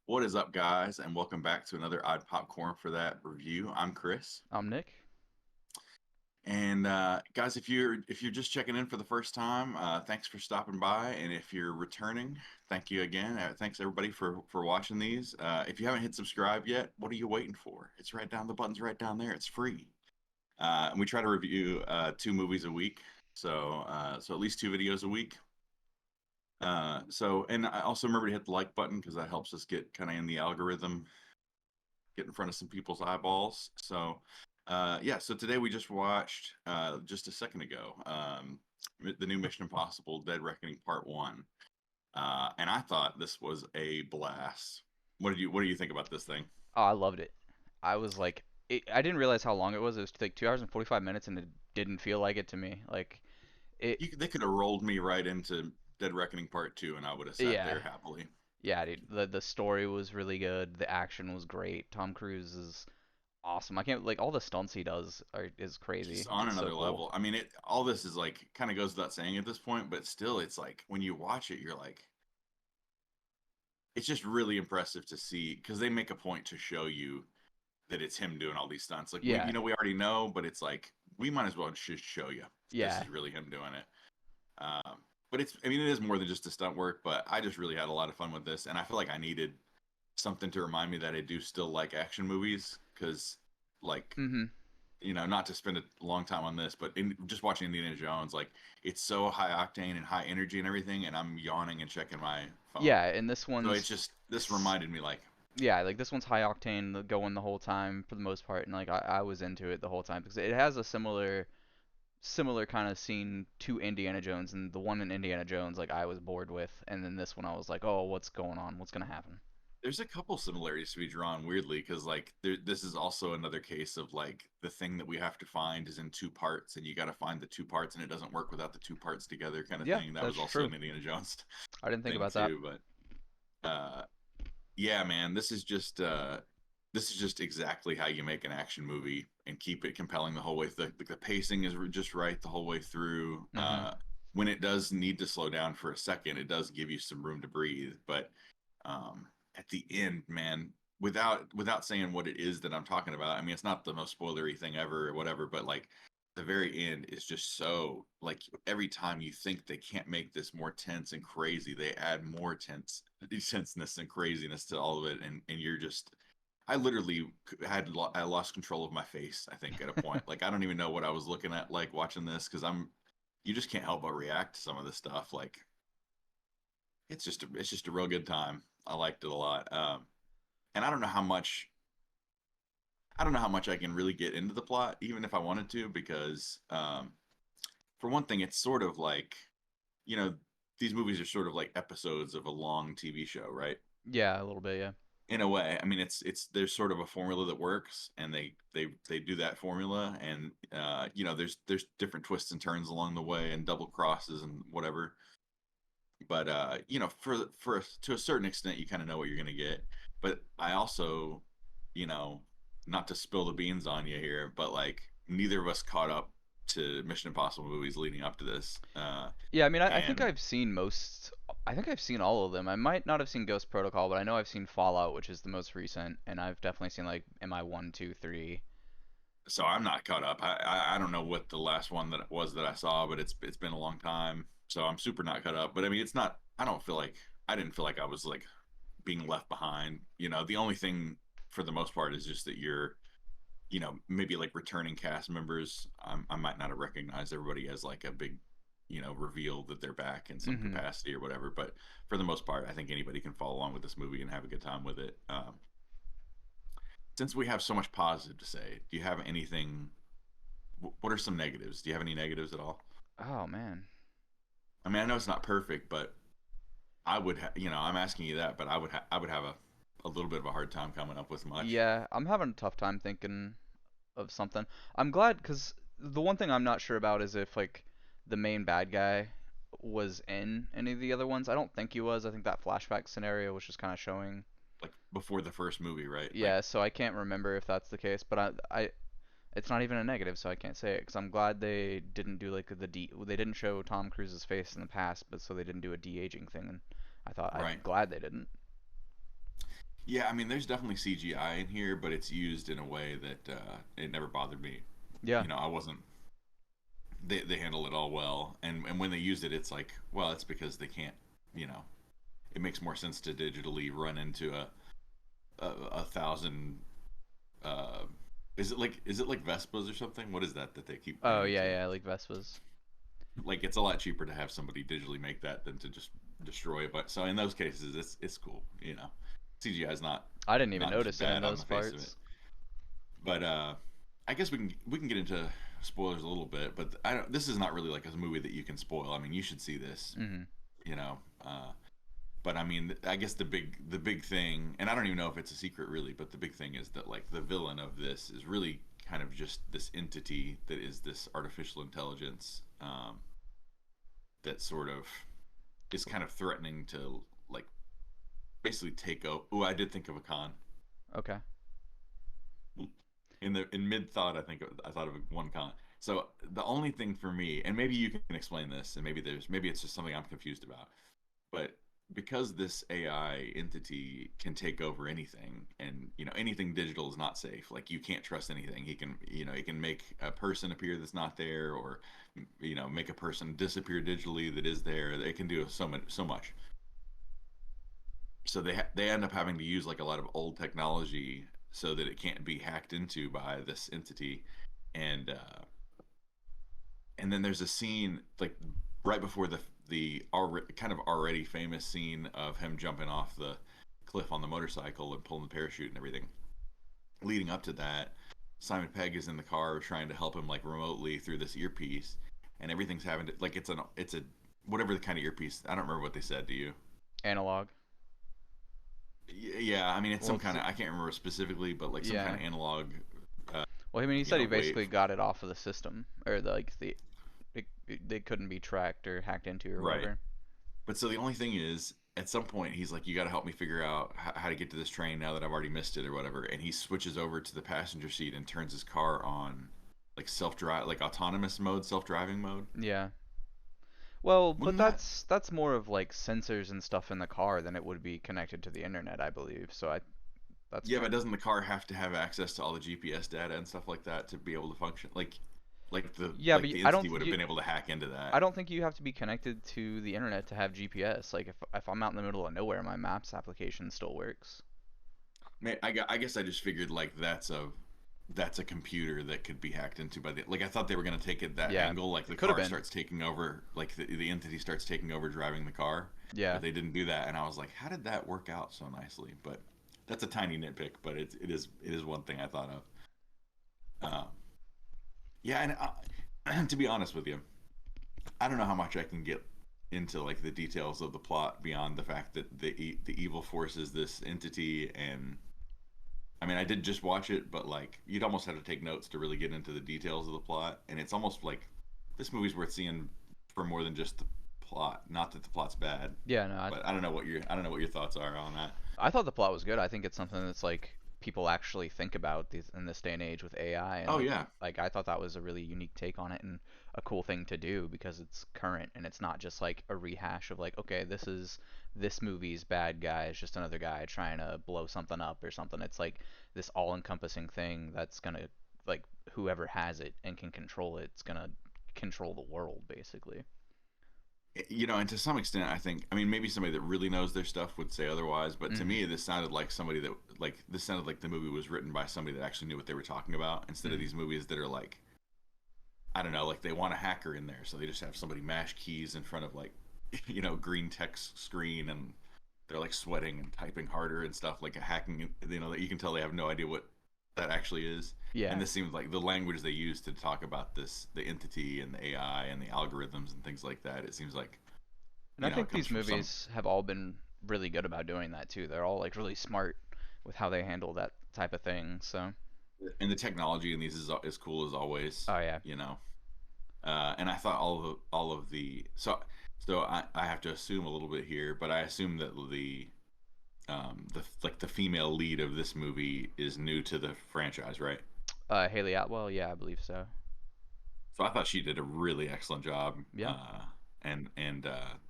What is up, guys, and welcome back to another Odd Popcorn for that review. I'm Chris, I'm Nick. and guys, if you're just checking in for the first time, thanks for stopping by, and if you're returning, thank you again. Thanks everybody for watching these. If you haven't hit subscribe yet, what are you waiting for? It's right down. The button's right down there. It's free. And we try to review 2 movies a week, so at least 2 videos a week. And I also remember to hit the like button because that helps us get kind of in the algorithm, get in front of some people's eyeballs. Yeah, so today we just watched just a second ago the new Mission Impossible Dead Reckoning Part 1. And I thought this was a blast. What do you think about this thing? Oh, I loved it. I was like, I didn't realize how long it was. It was like 2 hours and 45 minutes, and it didn't feel like it to me. Like it, They could have rolled me right into Dead Reckoning Part 2 and I would have sat yeah, there happily. yeah, dude. The story was really good. The action was great. Tom Cruise is awesome. I can't like all the stunts he does is crazy. Just on It's so another cool. level. I mean, all this is like kind of goes without saying at this point, but still it's like when you watch it, you're like, it's just really impressive to see because they make a point to show you that it's him doing all these stunts. Like Yeah, we already know, but it's like we might as well just show you this yeah, is really him doing it. But I mean, it is more than just a stunt work. But I just really had a lot of fun with this, and I feel like I needed something to remind me that I do still like action movies because, like, mhm, not to spend a long time on this, but just watching Indiana Jones, like, it's so high octane and high energy and everything, and I'm yawning and checking my phone. yeah. And this So it's one's, just this reminded me, like, yeah, like this one's high octane, going the whole time for the most part, and like I was into it the whole time because it has a similar kind of scene to Indiana Jones, and the one in Indiana Jones, like I was bored with, and then this one I was like, oh, what's going on? What's gonna happen? there's a couple similarities to be drawn weirdly because like this is also another case of like the thing that we have to find is in 2 parts and you got to find the 2 parts and it doesn't work without the 2 parts together kind of Yeah, thing. That that's was also true. an Indiana Jones I didn't think thing about that. too, but yeah, man, this is just exactly how you make an action movie and keep it compelling the whole way. The pacing is just right the whole way through. Mhm. When it does need to slow down for a second, it does give you some room to breathe. But um, at the end, man, without saying what it is that I'm talking about, I mean, it's not the most spoilery thing ever or whatever, but like the very end is just so like every time you think they can't make this more tense and crazy, they add more tenseness and craziness to all of it, and you're just I literally I lost control of my face. I think at a point, like I don't even know what I was looking at, like watching this, because you just can't help but react to some of this stuff. Like it's just a real good time. I liked it a lot. And I don't know how much I can really get into the plot, even if I wanted to, because for one thing, it's sort of like you know these movies are sort of like episodes of a long TV show, right? Yeah, a little bit. Yeah. In a way, I mean, it's there's sort of a formula that works, and they do that formula, and there's different twists and turns along the way, and double crosses and whatever. But for to a certain extent, you kind of know what you're gonna get. But I also, you know, not to spill the beans on you here, but like neither of us caught up to Mission Impossible movies leading up to this, Yeah, I mean, I think and I've seen most. I think I've seen all of them. I might not have seen Ghost Protocol, but I know I've seen Fallout, which is the most recent, and I've definitely seen like MI 1, 2, 3. so I'm not caught up. I don't know what the last one that it was that I saw, but it's been a long time, so I'm super not caught up. But I mean, it's not. I didn't feel like I was like being left behind. The only thing for the most part is just that you're, maybe like returning cast members. I might not have recognized everybody as like a big, reveal that they're back in some Mhm. capacity or whatever. But for the most part, I think anybody can follow along with this movie and have a good time with it. Since we have so much positive to say, do you have anything? What are some negatives? Do you have any negatives at all? Oh man. I mean, I know it's not perfect, but I'm asking you that, but I would have a little bit of a hard time coming up with much. Yeah, I'm having a tough time thinking of something. I'm glad because the one thing I'm not sure about is if like the main bad guy was in any of the other ones. I don't think he was. I think that flashback scenario was just kind of showing. Like before the first movie, right? Like Yeah, so I can't remember if that's the case, but it's not even a negative, so I can't say it because I'm glad they didn't do like they didn't show Tom Cruise's face in the past, but so they didn't do a de-aging thing, and I'm right. glad they didn't. Yeah, I mean, there's definitely CGI in here, but it's used in a way that it never bothered me. Yeah. I wasn't. They handle it all well, and when they use it, it's like, well, it's because they can't. You know, it makes more sense to digitally run into a thousand. Uh, is it like Vespas or something? What is that they keep Oh running yeah, into? yeah, like Vespas. Like it's a lot cheaper to have somebody digitally make that than to just destroy it. But so in those cases, it's cool. CGI is I didn't even not just notice it in bad on those the face of it. parts. But I guess we can get into spoilers a little bit. But I don't. This is not really like a movie that you can spoil. I mean, you should see this. Hmm. You know. But I mean, I guess the big thing, and I don't even know if it's a secret really, but the big thing is that like the villain of this is really kind of just this entity that is this artificial intelligence that sort of is kind of threatening to like basically take over. Oh, I did think of a con Okay. in mid thought. I thought of one con. So the only thing for me, and maybe you can explain this, and maybe it's just something I'm confused about, but because this AI entity can take over anything, and anything digital is not safe. Like you can't trust anything. He can make a person appear that's not there, or make a person disappear digitally that is there. They can do so much. So they end up having to use like a lot of old technology so that it can't be hacked into by this entity, and then there's a scene like right before the already, kind of already famous scene of him jumping off the cliff on the motorcycle and pulling the parachute and everything. Leading up to that, Simon Pegg is in the car trying to help him like remotely through this earpiece, and everything's having to like it's a whatever the kind of earpiece. I don't remember what they said. Do you? Analog. Yeah, I mean it's Well, some it's kind of, I can't remember specifically, but like some kind yeah. of analog, Well, I mean, he said he wave. basically got it off of the system, or it, they couldn't be tracked or hacked into or Right. whatever. But so the only thing is, at some point, he's like, "You got to help me figure out how to get to this train now that I've already missed it or whatever." And he switches over to the passenger seat and turns his car on, like self-drive, like autonomous mode, self-driving mode. Yeah. Well, but Wouldn't that? that's more of like sensors and stuff in the car than it would be connected to the internet, I believe. So that's Yeah, but kind of doesn't the car have to have access to all the GPS data and stuff like that to be able to function? Like the yeah, like but the I entity don't would have you been able to hack into I that. don't think you have to be connected to the internet to have GPS. Like if I'm out in the middle of nowhere, my Maps application still works. I guess I just figured like that's a computer that could be hacked into by the, like I thought they were going to take it that Yeah, angle, like the it could have car been. starts taking over, like the entity starts taking over driving the car, Yeah. but they didn't do that, and I was like, how did that work out so nicely? But that's a tiny nitpick, but it is one thing I thought of. Yeah, and to be honest with you, I don't know how much I can get into like the details of the plot beyond the fact that the evil force is this entity, and I mean, I did just watch it, but like you'd almost have to take notes to really get into the details of the plot, and it's almost like this movie's worth seeing for more than just the plot. Not that the plot's bad, Yeah, no, but I don't know what your thoughts are on that. I thought the plot was good. I think it's something that's like people actually think about in this day and age with AI, and Oh yeah, like I thought that was a really unique take on it and a cool thing to do because it's current and it's not just like a rehash of like, okay, this is this movie's bad guy is just another guy trying to blow something up or something. It's like this all-encompassing thing that's gonna, like, whoever has it and can control it, it's gonna control the world basically. and to some extent, I mean, maybe somebody that really knows their stuff would say otherwise, but to Hmm. me, this sounded like somebody that like this sounded like the movie was written by somebody that actually knew what they were talking about, instead of Hmm. these movies that are like, I don't know, like they want a hacker in there, so they just have somebody mash keys in front of like, green text screen, and they're like sweating and typing harder and stuff, like a hacking, that you can tell they have no idea what that actually is. And Yeah. this seems like the language they use to talk about this, the entity and the AI and the algorithms and things like that. It seems like, And I it think comes these from some, movies have all been really good about doing that too. They're all like really smart with how they handle that type of thing. So, and the technology in these is as cool as always, oh yeah. you know. And I thought all of the so I have to assume a little bit here, but I assume that the female lead of this movie is new to the franchise, right? Hayley Atwell, yeah, I believe so. So I thought she did a really excellent job, Yeah. and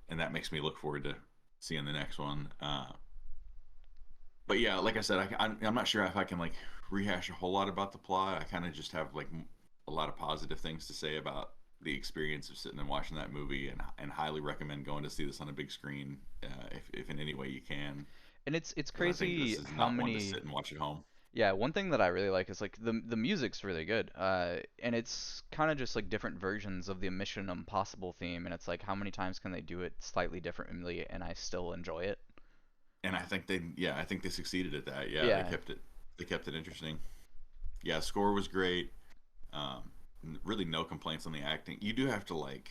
that makes me look forward to seeing the next one. But yeah, like I said, I'm not sure if I can like rehash a whole lot about the plot. I kind of just have like a lot of positive things to say about the experience of sitting and watching that movie, and highly recommend going to see this on a big screen, if in any way you can, And it's because I think crazy this is how not one to many. sit and watch at home. Yeah, one thing that I really like is like the music's really good. And it's kind of just like different versions of the Mission Impossible theme, and it's like how many times can they do it slightly differently and I still enjoy it? And I think they succeeded at that. Yeah, Yeah. they kept it interesting. Yeah, score was great. Um, really no complaints on the acting. You do have to like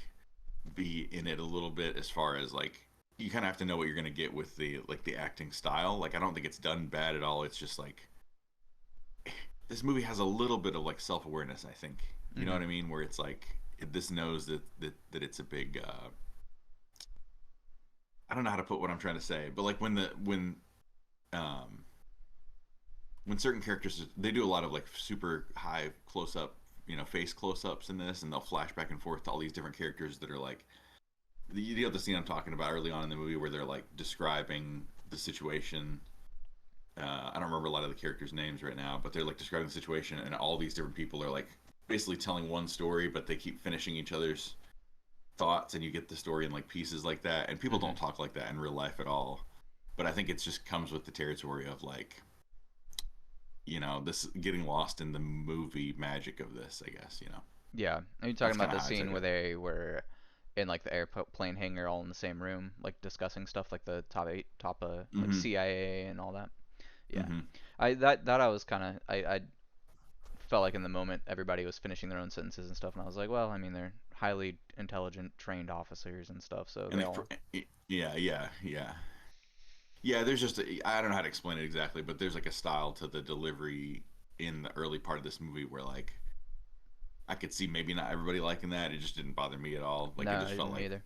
be in it a little bit, as far as like you kind of have to know what you're gonna get with the acting style. Like I don't think it's done bad at all. It's just like this movie has a little bit of like self awareness. I think, you know Mhm. what I mean, where it's like this knows that it's a big. I don't know how to put what I'm trying to say, but like um when certain characters, they do a lot of like super high close up, face close ups in this, and they'll flash back and forth to all these different characters that are like you have the scene I'm talking about early on in the movie where they're like describing the situation. I don't remember a lot of the characters' names right now, but they're like describing the situation, and all these different people are like basically telling one story, but they keep finishing each other's thoughts, and you get the story in like pieces like that. And people don't Mhm. talk like that in real life at all. But I think it just comes with the territory of like, this getting lost in the movie magic of this, I guess. Yeah. Are you talking That's about kind of the how I took scene where it. they were in like the airplane hangar all in the same room, like discussing stuff like the top like Mm-hmm. CIA and all that? Yeah. Mm-hmm. That I was kind of I felt like in the moment everybody was finishing their own sentences and stuff, and I was like, well, I mean, they're highly intelligent, trained officers and stuff, so And they all. yeah, yeah, yeah. Yeah, there's just I don't know how to explain it exactly, but there's like a style to the delivery in the early part of this movie where like I could see maybe not everybody liking that. It just didn't bother me at all. Like it No, I just felt didn't like either.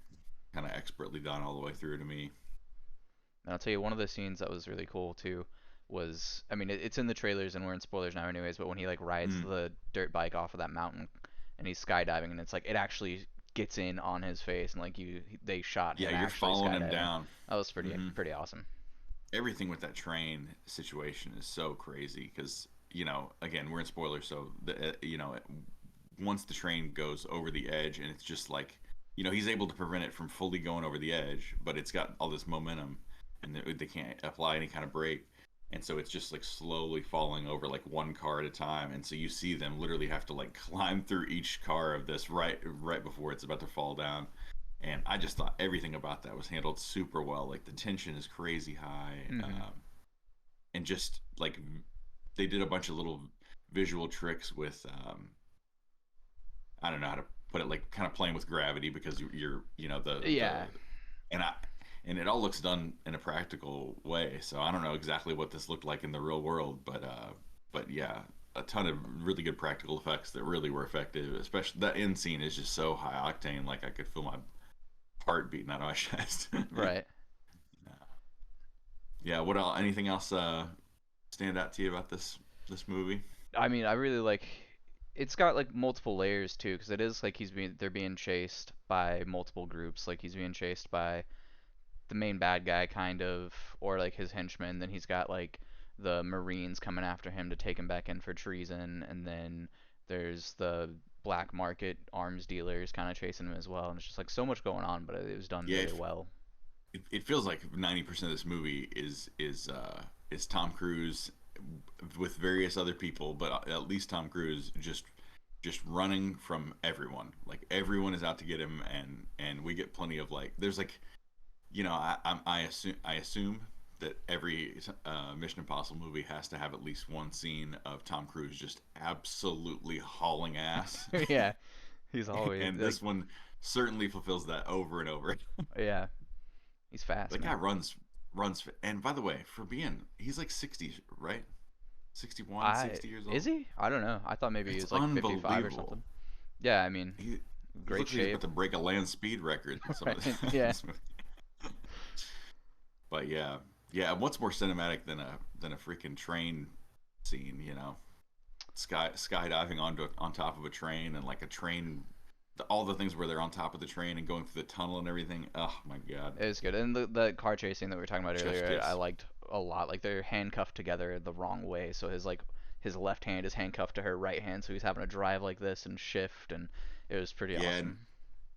kind of expertly done all the way through to me. And I'll tell you, one of the scenes that was really cool too was, I mean, it's in the trailers and we're in spoilers now, anyways. But when he like rides Mm. the dirt bike off of that mountain and he's skydiving, and it's like it actually gets in on his face, and like they shot Yeah, him you're actually following him skydiving. down. That was pretty Hmm. pretty awesome. Everything with that train situation is so crazy because again, we're in spoilers, so once the train goes over the edge, and it's just like he's able to prevent it from fully going over the edge, but it's got all this momentum, and they can't apply any kind of brake, and so it's just like slowly falling over like one car at a time, and so you see them literally have to like climb through each car of this right before it's about to fall down. And I just thought everything about that was handled super well. Like the tension is crazy high, Hmm. and just like they did a bunch of little visual tricks with I don't know how to put it, like kind of playing with gravity, because you're the Yeah, and I and it all looks done in a practical way. So I don't know exactly what this looked like in the real world, but yeah, a ton of really good practical effects that really were effective. Especially that end scene is just so high octane. Like I could feel my heart beating out of my chest. right. Yeah. What else? Anything else stand out to you about this movie? I mean, I really like. It's got like multiple layers too, because it is like they're being chased by multiple groups. Like he's being chased by the main bad guy kind of, or like his henchmen. Then he's got like the Marines coming after him to take him back in for treason, and then there's the black market arms dealers kind of chasing him as well. And it's just like so much going on, but it was done Yeah, really well. it feels like 90% of this movie is Tom Cruise with various other people, but at least Tom Cruise just running from everyone. Like everyone is out to get him, and we get plenty of like there's like I assume that every Mission Impossible movie has to have at least one scene of Tom Cruise just absolutely hauling ass, Yeah, he's always and like, this one certainly fulfills that over and over. yeah, he's fast, That guy man. runs. And by the way, for being he's like 60, right? 61, I 60 years Is old. he? I don't know. I thought maybe he It's was like 55 or unbelievable. something. Yeah, I mean, He great looks like he's shape. about to break a land speed record in some of Right. Yeah. this movie. But yeah, yeah. What's more cinematic than a freaking train scene? Skydiving on top of a train, and like a train, all the things where they're on top of the train and going through the tunnel and everything. Oh my god, It was good. And the car chasing that we were talking about chef's earlier, I kiss. liked a lot. Like they're handcuffed together the wrong way, so his left hand is handcuffed to her right hand, so he's having to drive like this and shift, and it was pretty Yeah, awesome.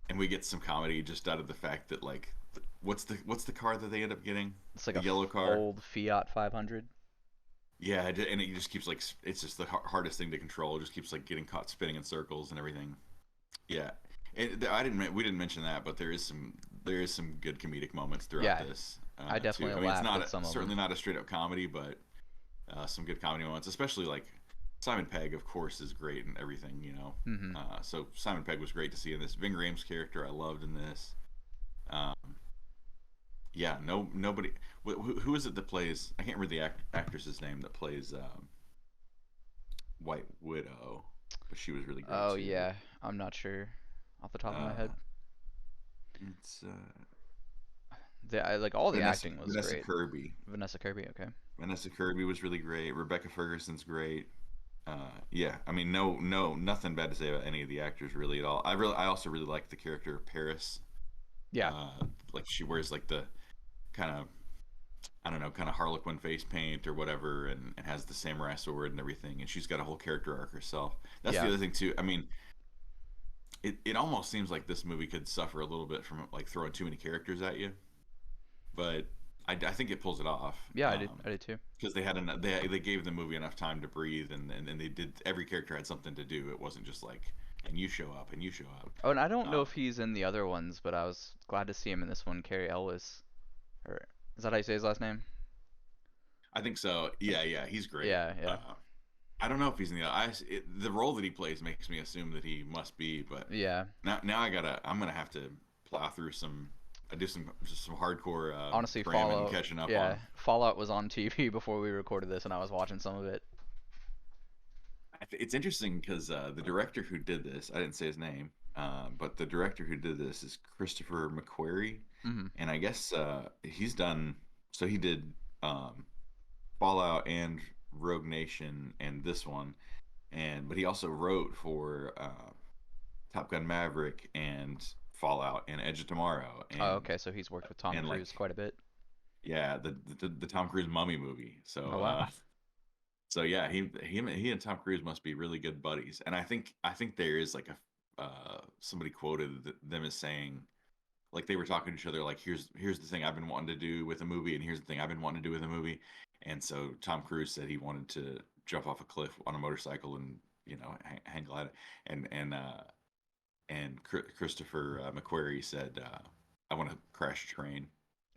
and we get some comedy just out of the fact that like, what's the car that they end up getting? It's like The a yellow car. old Fiat 500. Yeah, and it just keeps like it's just the hardest thing to control. It just keeps like getting caught spinning in circles and everything. Yeah, we didn't mention that, but there is some good comedic moments throughout Yeah, this I too. I definitely mean, it's laughed not at some of them. certainly not a straight up comedy, but some good comedy moments, especially like Simon Pegg, of course, is great in everything. Hmm. So Simon Pegg was great to see in this. Ving Rhames' character I loved in this. Um, yeah, no, nobody. Who is it that plays? I can't remember the actress's name that plays White Widow, but she was really great Oh too. yeah, I'm not sure off the top of my head. Uh, it's Like all the Vanessa acting was Vanessa great. Kirby. Vanessa Kirby, okay. Vanessa Kirby was really great. Rebecca Ferguson's great. Yeah, I mean, nothing bad to say about any of the actors really at all. I also really like the character of Paris. Yeah, Uh, like she wears like the kind of, I don't know, kind of Harlequin face paint or whatever, and has the samurai sword and everything, and she's got a whole character arc herself. That's the yeah, other thing too. I mean, it almost seems like this movie could suffer a little bit from like throwing too many characters at you, but I think it pulls it off. yeah. I did too. Because they gave the movie enough time to breathe, and they did, every character had something to do. It wasn't just like, and you show up and you show up. Oh, and I don't know Um, if he's in the other ones, but I was glad to see him in this one. Carrie Ellis, or is that how you say his last name? I think so. Yeah, yeah, he's great. Yeah, yeah, I don't know if he's in the role that he plays makes me assume that he must be, but yeah. now I'm gonna have to plow through some. I do some hardcore Honestly, cramming and Fallout. catching up Yeah, on. Fallout was on TV before we recorded this, and I was watching some of it. It's interesting because the director who did this, I didn't say his name, but the director who did this is Christopher McQuarrie, Hmm. and I guess he's done. So he did Fallout and Rogue Nation and this one, but he also wrote for Top Gun Maverick and Fallout and Edge of Tomorrow Oh, okay, so he's worked with Tom and like, Cruise quite a bit. yeah, the Tom Cruise Mummy movie. Oh So wow. yeah, he and Tom Cruise must be really good buddies, and I think there is like a somebody quoted them as saying, like, they were talking to each other like, here's the thing I've been wanting to do with a movie, and here's the thing I've been wanting to do with a movie, and so Tom Cruise said he wanted to jump off a cliff on a motorcycle and hang glide, and Christopher McQuarrie said, I want to crash a train,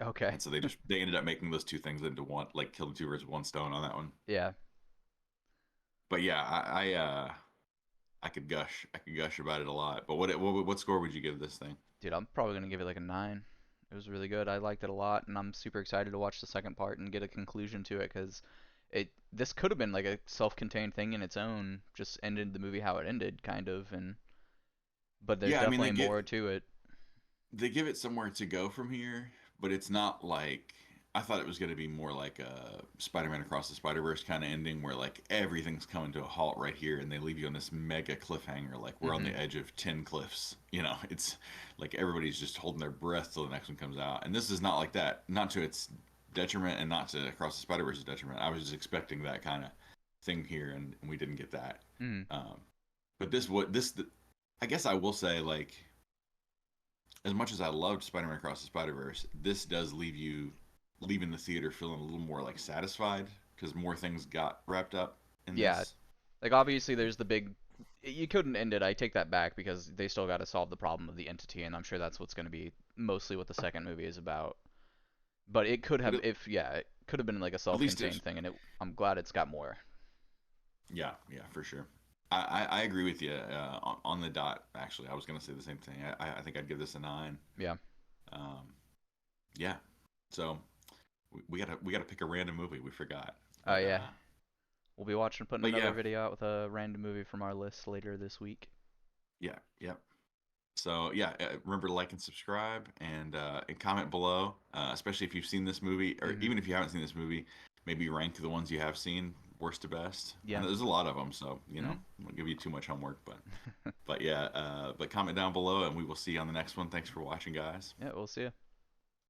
Okay. and so they ended up making those two things into one, like killing two birds with one stone on that one. Yeah. But yeah, I could gush about it a lot. But what score would you give this thing? Dude, I'm probably gonna give it like a 9. It was really good. I liked it a lot, and I'm super excited to watch the second part and get a conclusion to it because this could have been like a self-contained thing in its own, just ended the movie how it ended, kind of, and but there's Yeah, I mean, definitely more to it. they give it somewhere to go from here, but it's not like, I thought it was going to be more like a Spider-Man Across the Spider-Verse kind of ending where like everything's coming to a halt right here and they leave you on this mega cliffhanger, like we're on Hmm. the edge of 10 cliffs. It's like everybody's just holding their breath till the next one comes out. And this is not like that, not to its detriment and not to Across the Spider-Verse's detriment. I was just expecting that kind of thing here, and we didn't get that. Hmm. Um, but I guess I will say, like, as much as I loved Spider-Man Across the Spider-Verse, this does leave you leaving the theater feeling a little more like satisfied because more things got wrapped up in Yeah, this. like obviously there's the big. You couldn't end it. I take that back because they still got to solve the problem of the entity, and I'm sure that's what's going to be mostly what the second movie is about. But it could But have, if yeah, it could have been like a at least self-contained thing, and I'm glad it's got more. yeah, yeah, for sure. I agree with you on the dot. Actually, I was gonna say the same thing. I think I'd give this a 9. Yeah. Um, yeah. So we gotta pick a random movie. We forgot, Oh but yeah. We'll be putting another yeah, video out with a random movie from our list later this week. yeah, yeah. So yeah, remember to like and subscribe and comment below, especially if you've seen this movie, or Hmm. even if you haven't seen this movie, maybe rank the ones you have seen worst to best. I Yeah. know there's a lot of them, so Hmm. I won't give you too much homework, but yeah, but comment down below, and we will see you on the next one. Thanks for watching, guys. Yeah, we'll see you.